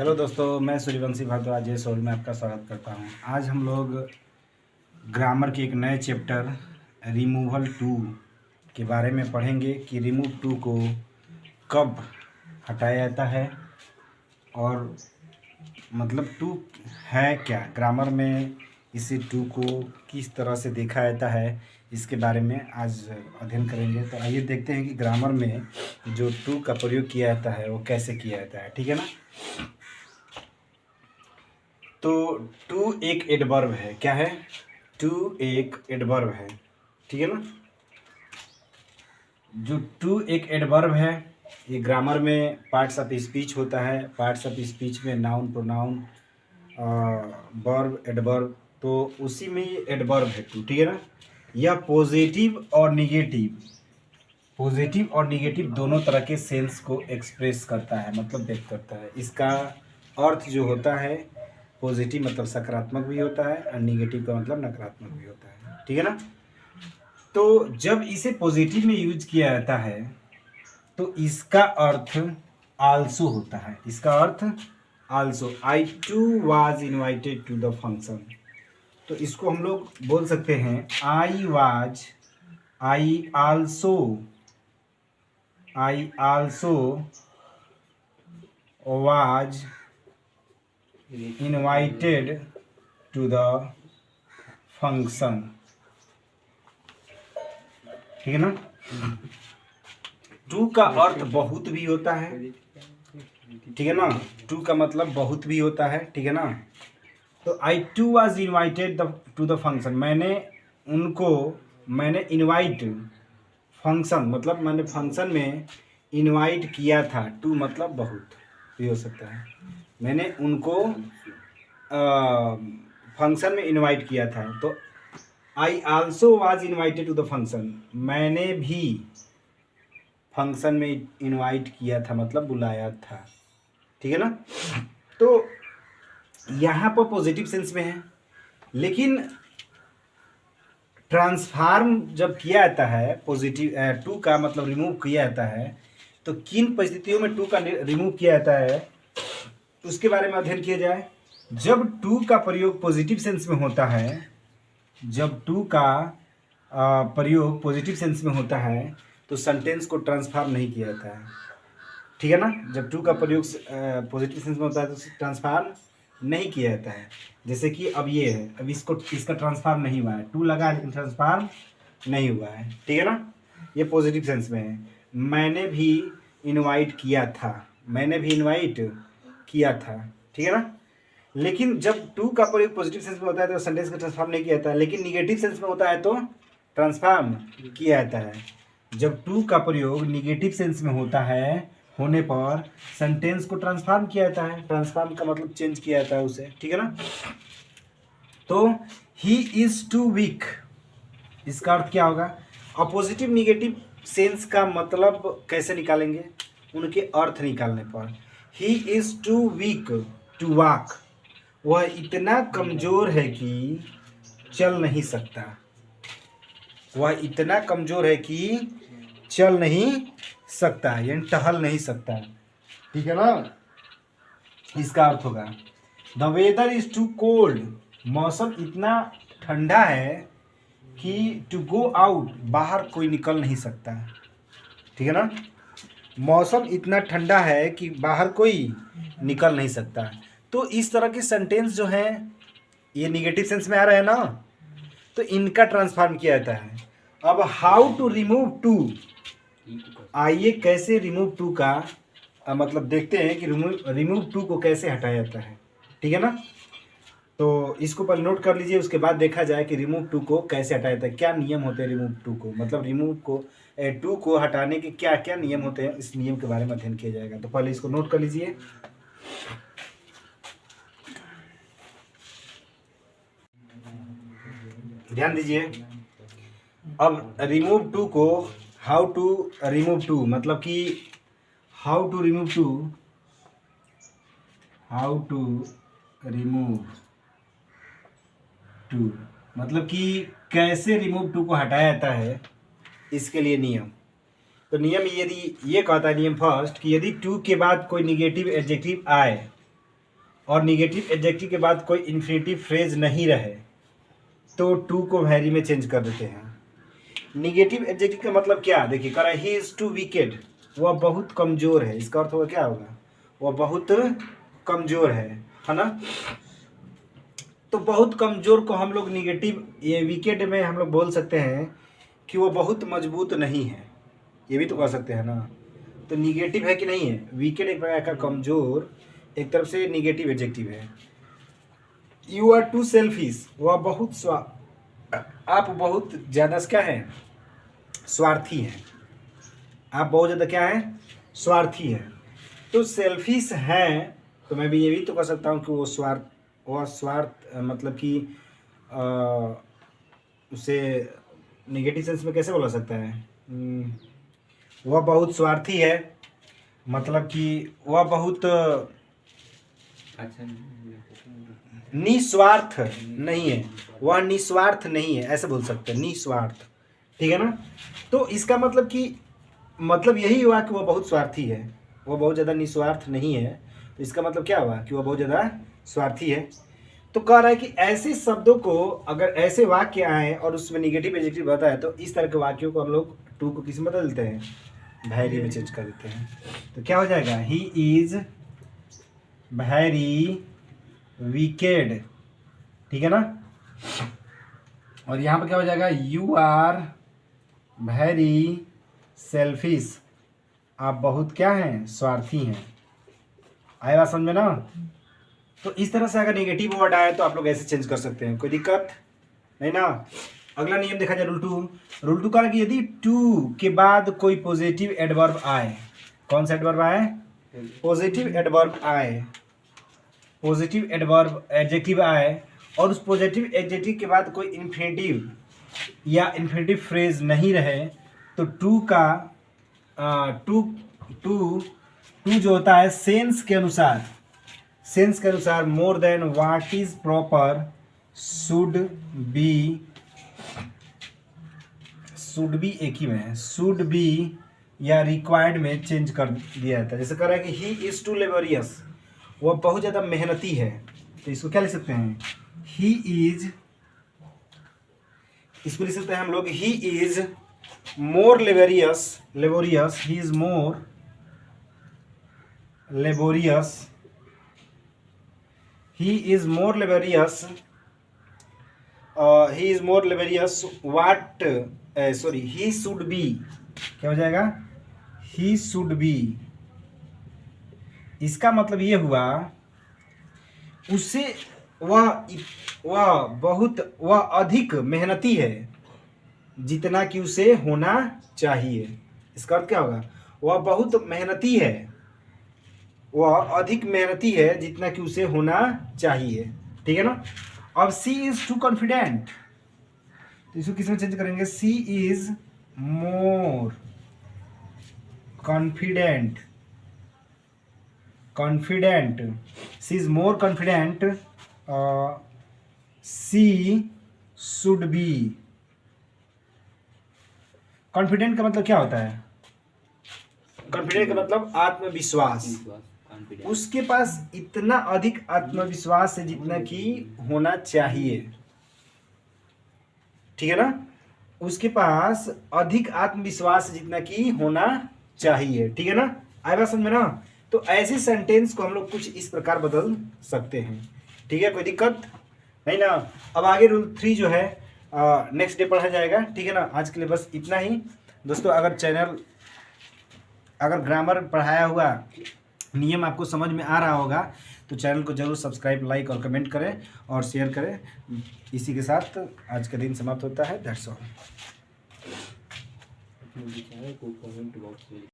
Hello दोस्तों, मैं सूर्यवंशी भारद्वाज ये शोल में आपका स्वागत करता हूँ। आज हम लोग ग्रामर के एक नए चैप्टर रिमूवल टू के बारे में पढ़ेंगे कि रिमूव टू को कब हटाया जाता है और मतलब टू है क्या, ग्रामर में इसी टू को किस तरह से देखा जाता है, इसके बारे में आज अध्ययन करेंगे। तो आइए देखते हैं कि ग्रामर में जो टू का प्रयोग किया जाता है वो कैसे किया जाता है। ठीक है ना। तो टू एक एडवर्ब है। क्या है? टू एक एडवर्ब है। ठीक है ना। जो टू एक एडवर्ब है, ये ग्रामर में पार्ट्स ऑफ स्पीच होता है। पार्ट्स ऑफ स्पीच में नाउन, प्रोनाउन, वर्ब, एडवर्ब, तो उसी में ये एडवर्ब है टू। ठीक है ना। यह पॉजिटिव और निगेटिव दोनों तरह के सेंस को एक्सप्रेस करता है, मतलब व्यक्त करता है। इसका अर्थ जो होता है, पॉजिटिव मतलब सकारात्मक भी होता है और निगेटिव का मतलब नकारात्मक भी होता है। ठीक है ना। तो जब इसे पॉजिटिव में यूज किया जाता है तो इसका अर्थ आल्सो होता है। इसका अर्थ also, I too was invited to the function. तो इसको हम लोग बोल सकते हैं I also was invited to the function. ठीक है ना। टू का अर्थ बहुत भी होता है। ठीक है ना। टू का मतलब बहुत भी होता है। ठीक है ना। तो I too was invited to the function, मैंने इनवाइट, फंक्शन मतलब मैंने फंक्शन में इनवाइट किया था। टू मतलब बहुत भी हो सकता है। मैंने उनको फंक्शन में इनवाइट किया था। तो I also was invited to the function, मैंने भी फंक्शन में इनवाइट किया था, मतलब बुलाया था। ठीक है ना। तो यहाँ पर पॉजिटिव सेंस में है, लेकिन ट्रांसफार्म जब किया जाता है, पॉजिटिव टू का मतलब रिमूव किया जाता है, तो किन परिस्थितियों में टू का रिमूव किया जाता है उसके बारे में अध्ययन किया जाए। जब टू का प्रयोग पॉजिटिव सेंस में होता है, जब टू का प्रयोग पॉजिटिव सेंस में होता है तो सेंटेंस को ट्रांसफार्म नहीं किया जाता है। ठीक है ना। जब टू का प्रयोग पॉजिटिव सेंस में होता है तो ट्रांसफार्म नहीं किया जाता है। जैसे कि अब ये है, अब इसका ट्रांसफार्म नहीं हुआ है, टू लगा है लेकिन ट्रांसफार्म नहीं हुआ है। ठीक है ना। ये पॉजिटिव सेंस में है। मैंने भी इनवाइट किया था, मैंने भी इनवाइट किया था। ठीक है ना। लेकिन जब टू का प्रयोग पॉजिटिव सेंस में होता है तो सेंटेंस का ट्रांसफार्म नहीं किया जाता है, लेकिन निगेटिव सेंस में होता है तो ट्रांसफार्म किया जाता है। जब टू का प्रयोग निगेटिव सेंस में होता है, होने पर सेंटेंस को ट्रांसफार्म किया जाता है। ट्रांसफार्म का मतलब चेंज किया जाता है उसे। ठीक है ना। तो ही इज टू वीक, इसका अर्थ क्या होगा? पॉजिटिव निगेटिव सेंस का मतलब कैसे निकालेंगे? उनके अर्थ निकालने पर। He is too weak to walk, वह इतना कमजोर है कि चल नहीं सकता। वह इतना कमजोर है कि चल नहीं सकता, यानी टहल नहीं सकता। ठीक है ना। इसका अर्थ होगा the weather is too cold, मौसम इतना ठंडा है कि टू गो आउट, बाहर कोई निकल नहीं सकता। ठीक है ना। मौसम इतना ठंडा है कि बाहर कोई निकल नहीं सकता। तो इस तरह के सेंटेंस जो हैं ये निगेटिव सेंस में आ रहे हैं ना, तो इनका ट्रांसफॉर्म किया जाता है। अब हाउ टू रिमूव टू, आइए कैसे रिमूव टू का मतलब देखते हैं कि रिमूव टू को कैसे हटाया जाता है। ठीक है ना। तो इसको पहले नोट कर लीजिए, उसके बाद देखा जाए कि रिमूव टू को कैसे हटाया जाता है, क्या नियम होते हैं रिमूव टू को, मतलब रिमूव को टू को हटाने के क्या क्या नियम होते हैं, इस नियम के बारे में अध्ययन किया जाएगा। तो पहले इसको नोट कर लीजिए। ध्यान दीजिए। अब रिमूव टू को, हाउ टू रिमूव टू मतलब कि हाउ टू रिमूव टू मतलब कि कैसे रिमूव टू को हटाया जाता है, इसके लिए नियम। तो नियम यदि ये कहता है, नियम फर्स्ट, कि यदि टू के बाद कोई निगेटिव एडजेक्टिव आए और निगेटिव एडजेक्टिव के बाद कोई इन्फिनेटिव फ्रेज नहीं रहे तो टू को वेरी में चेंज कर देते हैं। निगेटिव एडजेक्टिव का मतलब क्या, देखिए कह रहा है ही इज़ टू वीकेड, वह बहुत कमज़ोर है। इसका अर्थ होगा क्या होगा, वह बहुत कमज़ोर है ना। तो बहुत कमज़ोर को हम लोग निगेटिव ये वीकेड में हम लोग बोल सकते हैं कि वो बहुत मजबूत नहीं है, ये भी तो कह सकते हैं ना। तो निगेटिव है कि नहीं है, वीकेड एक प्रकार का कमज़ोर एक तरफ से निगेटिव एडजेक्टिव है। यू आर टू सेल्फिश, वह बहुत आप बहुत ज़्यादा क्या है, स्वार्थी हैं। आप बहुत ज़्यादा क्या है, स्वार्थी है। तो सेल्फिश हैं तो मैं भी ये भी तो कह सकता हूँ कि वो स्वार्थ मतलब कि उसे निगेटिव सेंस में कैसे बोला सकता है, वह बहुत स्वार्थी है, मतलब कि वह बहुत निस्वार्थ नहीं है, वह निस्वार्थ नहीं है, ऐसे बोल सकते हैं, निस्वार्थ, ठीक है ना। तो इसका मतलब कि मतलब यही हुआ कि वह बहुत स्वार्थी है, वह बहुत ज़्यादा निस्वार्थ नहीं है। तो इसका मतलब क्या हुआ कि वह बहुत ज़्यादा स्वार्थी है। तो कह रहा है कि ऐसे शब्दों को अगर ऐसे वाक्य आए और उसमें निगेटिव एडजेक्टिव बताए तो इस तरह के वाक्यों को हम लोग टू को किस में बदल देते हैं, वेरी में चेंज कर देते हैं। तो क्या हो जाएगा, ही इज़ वेरी वीकेड, ठीक है ना। और यहाँ पर क्या हो जाएगा, यू आर वेरी सेल्फिश, आप बहुत क्या हैं, स्वार्थी हैं। आए बात समझ में ना। तो इस तरह से अगर नेगेटिव वर्ड आए तो आप लोग ऐसे चेंज कर सकते हैं, कोई दिक्कत नहीं ना। अगला नियम देखा जाए, रूल टू का कि यदि टू के बाद कोई पॉजिटिव एडवर्ब आए, कौन सा एडवर्ब आए, पॉजिटिव एडवर्ब आए, पॉजिटिव एडवर्ब एडजेक्टिव आए और उस पॉजिटिव एडजेक्टिव के बाद कोई इन्फिनेटिव या इन्फिनेटिव फ्रेज नहीं रहे तो टू का टू जो होता है सेंस के अनुसार more than what is proper should be एक ही में है, शुड बी या रिक्वायर्ड में चेंज कर दिया जाता है। जैसे कह रहा है कि ही इज टू लेबोरियस, वह बहुत ज़्यादा मेहनती है, तो इसको क्या लिख सकते हैं, ही इज, इसको लिख सकते हैं हम लोग he is more laborious, he is more laborious, he is more laborious what sorry he should be, क्या हो जाएगा, he should be। इसका मतलब ये हुआ उससे वह अधिक मेहनती है जितना कि उसे होना चाहिए। इसका अर्थ क्या होगा, वह बहुत मेहनती है, वह अधिक मेहनती है जितना कि उसे होना चाहिए, ठीक है ना। अब सी इज टू कॉन्फिडेंट, तो इसको किस में चेंज करेंगे, she is more confident, she is more confident, she should be. Confident का मतलब क्या होता है, कॉन्फिडेंट का मतलब आत्मविश्वास, उसके पास इतना अधिक आत्मविश्वास है जितना कि होना चाहिए, ठीक है ना। उसके पास अधिक आत्मविश्वास है जितना कि होना चाहिए, ठीक है ना। आए बात समझ में ना। तो ऐसे सेंटेंस को हम लोग कुछ इस प्रकार बदल सकते हैं, ठीक है, कोई दिक्कत नहीं ना। अब आगे रूल 3 जो है नेक्स्ट डे पढ़ा जाएगा, ठीक है ना। आज के लिए बस इतना ही दोस्तों। अगर ग्रामर पढ़ाया हुआ नियम आपको समझ में आ रहा होगा तो चैनल को जरूर सब्सक्राइब, लाइक और कमेंट करें और शेयर करें। इसी के साथ आज का दिन समाप्त होता है। That's all.